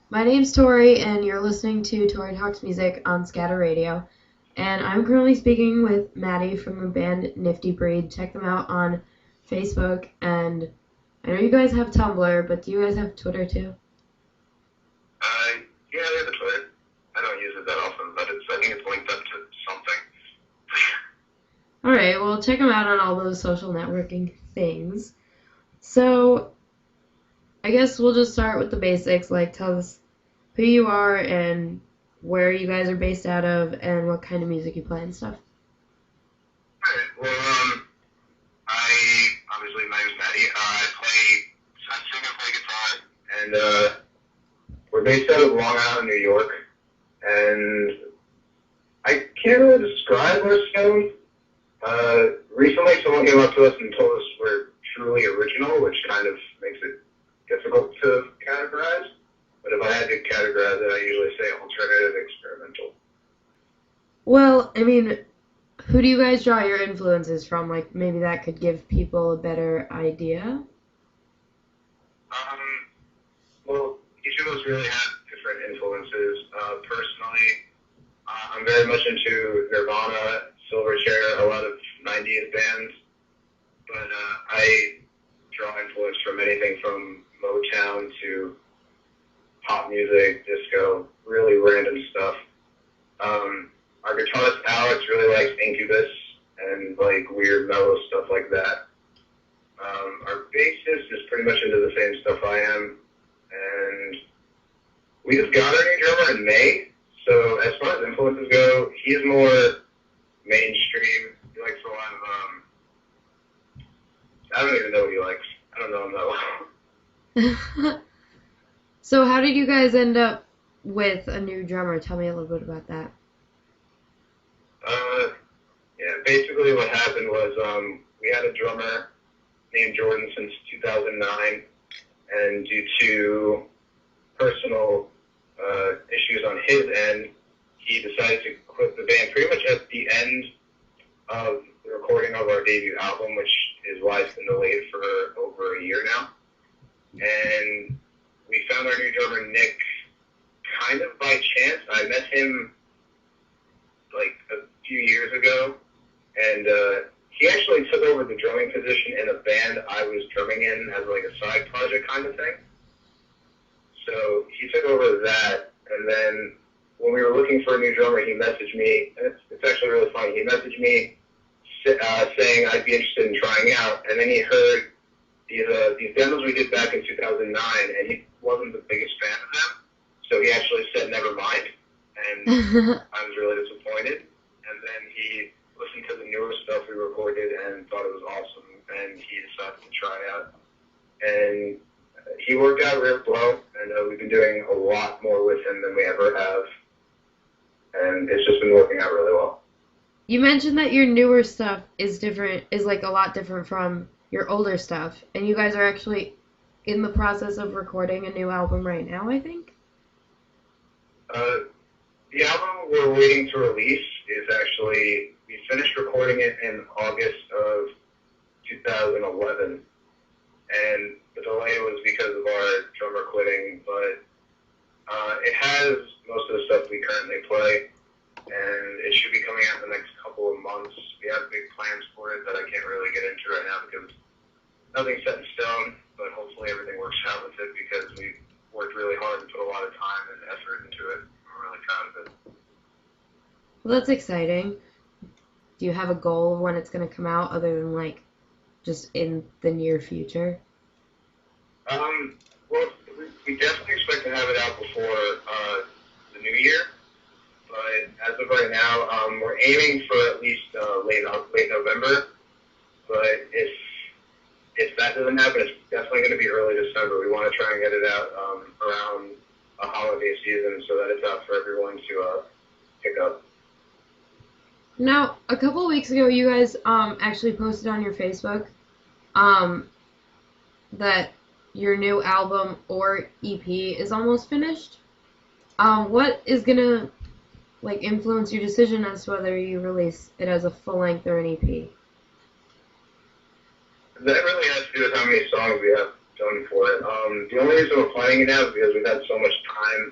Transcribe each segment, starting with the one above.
My name's Tori, and you're listening to Tori Talks Music on Scatter Radio. And I'm currently speaking with Maddie from the band Nifty Breed. Check them out on Facebook. And I know you guys have Tumblr, but do you guys have Twitter too? Yeah, we have a Twitter. I don't use it that often, but I think it's linked up to something. Alright, well, check them out on all those social networking things. So, I guess we'll just start with the basics. Like, tell us who you are and where you guys are based out of and what kind of music you play and stuff. Alright, well, obviously, my name's Maddie. I sing and play guitar, and, we're based out of Long Island, New York, and I can't really describe our sound. Recently someone came up to us and told us we're truly original, which kind of makes it difficult to categorize. But if I had to categorize it, I usually say alternative experimental. Well, I mean, who do you guys draw your influences from? Like, maybe that could give people a better idea. Well, each of us really have different influences. Personally, I'm very much into Nirvana, Silverchair, a lot of 90s bands. But I draw influence from anything from Motown to pop music, disco, really random stuff. Our guitarist Alex really likes Incubus and like weird mellow stuff like that. Our bassist is pretty much into the same stuff I am, and we just got our new drummer in May. So as far as influences go, he's more mainstream. He likes a lot of I don't even know what he likes. I don't know him that well. So how did you guys end up with a new drummer? Tell me a little bit about that. Yeah, basically what happened was we had a drummer named Jordan since 2009, and due to personal issues on his end, he decided to quit the band pretty much at the end of the recording of our debut album, which is why it's been delayed for over a year now. And we found our new drummer, Nick, kind of by chance. I met him like a few years ago, and he actually took over the drumming position in a band I was drumming in as like a side project kind of thing. So he took over that, and then when we were looking for a new drummer, he messaged me, and it's actually really funny. He messaged me saying I'd be interested in trying out, and then he heard these demos we did back in 2009, and he wasn't the biggest fan of them, so he actually said never mind, and I was really disappointed. And then he listened to the newer stuff we recorded and thought it was awesome, and he decided to try out. And he worked out real well, and we've been doing a lot more with him than we ever have, and it's just been working out really well. You mentioned that your newer stuff is like a lot different from your older stuff, and you guys are actually in the process of recording a new album right now, I think? The album we're waiting to release is actually, we finished recording it in August of 2011, and the delay was because of our drummer quitting, but it has most of the stuff we currently play, and it should be coming out in the next couple of months. We have big plans for it that I can't really get into right now because nothing's set in stone, but hopefully everything works out with it because we worked really hard and put a lot of time and effort into it. I'm really proud of it. Well, that's exciting. Do you have a goal of when it's going to come out other than like just in the near future? Well, we definitely expect to have it out before the new year, but as of right now, we're aiming for at least late November, but if that doesn't happen, it's definitely going to be early December. We want to try and get it out around a holiday season so that it's out for everyone to pick up. Now, a couple of weeks ago, you guys actually posted on your Facebook that your new album or EP is almost finished. What is gonna like influence your decision as to whether you release it as a full length or an EP? That really has to do with how many songs we have done for it. The only reason we're planning it now is because we've had so much time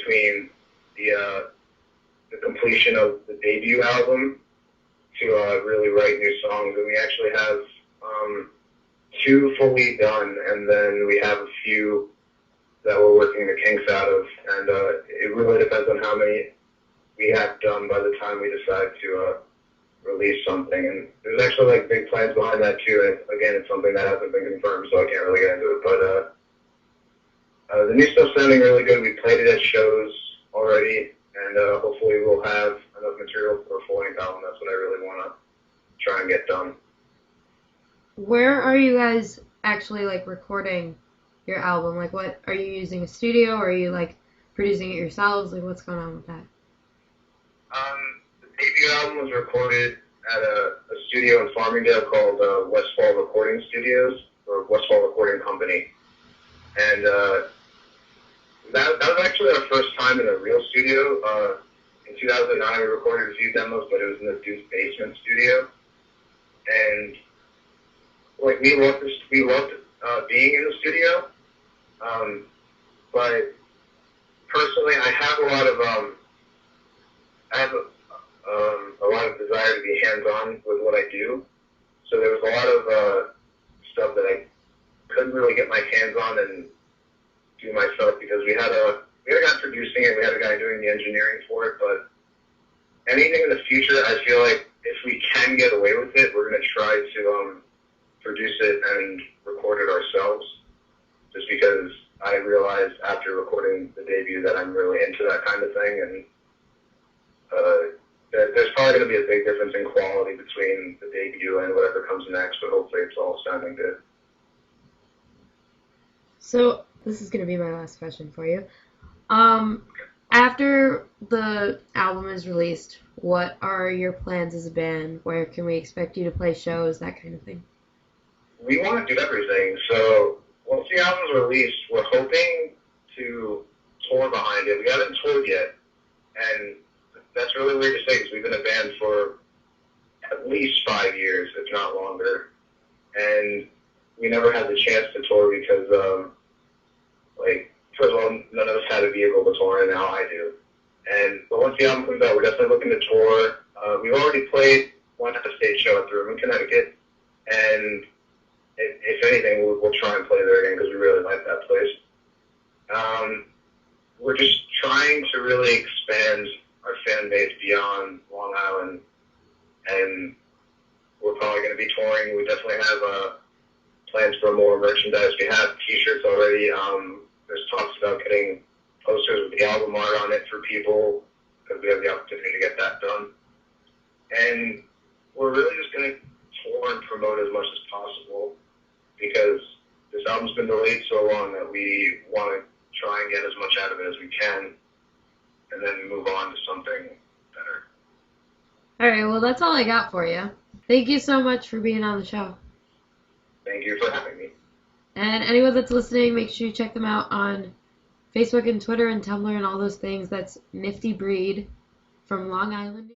between the completion of the debut album to really write new songs, and we actually have 2 fully done, and then we have a few that we're working the kinks out of, and it really depends on how many we have done by the time we decide to release something. And there's actually like big plans behind that too, and again, it's something that hasn't been confirmed, so I can't really get into it, but the new stuff's sounding really good. We played it at shows already, and hopefully we'll have enough material for a full-length album. That's what I really want to try and get done. Where are you guys actually like recording your album? Like, what are you using, a studio, or are you like producing it yourselves? Like, what's going on with that? The debut album was recorded at a studio in Farmingdale called Westfall Recording Studios, or Westfall Recording Company. And that was actually our first time in a real studio. In 2009, we recorded a few demos, but it was in the Dude's basement studio. And like we loved being in the studio. But personally, I have a lot of desire to be hands-on with what I do. So there was a lot of stuff that I couldn't really get my hands on and do myself, because we had a guy producing it, we had a guy doing the engineering for it. But anything in the future, I feel like if we can get away with it, we're going to try to produce it and record it ourselves, just because I realized after recording the debut that I'm really into that kind of thing, and there's probably going to be a big difference in quality between the debut and whatever comes next, but hopefully it's all sounding good. So this is going to be my last question for you. After the album is released, what are your plans as a band? Where can we expect you to play shows, that kind of thing? We want to do everything. So once the album's released, we're hoping to tour behind it. We haven't toured yet, and that's really weird to say because we've been a band for at least 5 years, if not longer, and we never had the chance to tour because, first of all, none of us had a vehicle to tour, and now I do. But once the album comes out, we're definitely looking to tour. We've already played one stage show at the Room in Connecticut, and if anything, we'll try and play there again because we really like that place. We're just trying to really expand our fan base beyond Long Island, and we're probably going to be touring. We definitely have plans for more merchandise. We have T-shirts already. There's talks about getting posters with the album art on it for people because we have the opportunity to get that done. And we're really just going to tour and promote as much as possible because this album's been delayed so long that we want to try and get as much out of it as we can and then move on to something better. All right, well, that's all I got for you. Thank you so much for being on the show. Thank you for having me. And anyone that's listening, make sure you check them out on Facebook and Twitter and Tumblr and all those things. That's Nifty Breed from Long Island.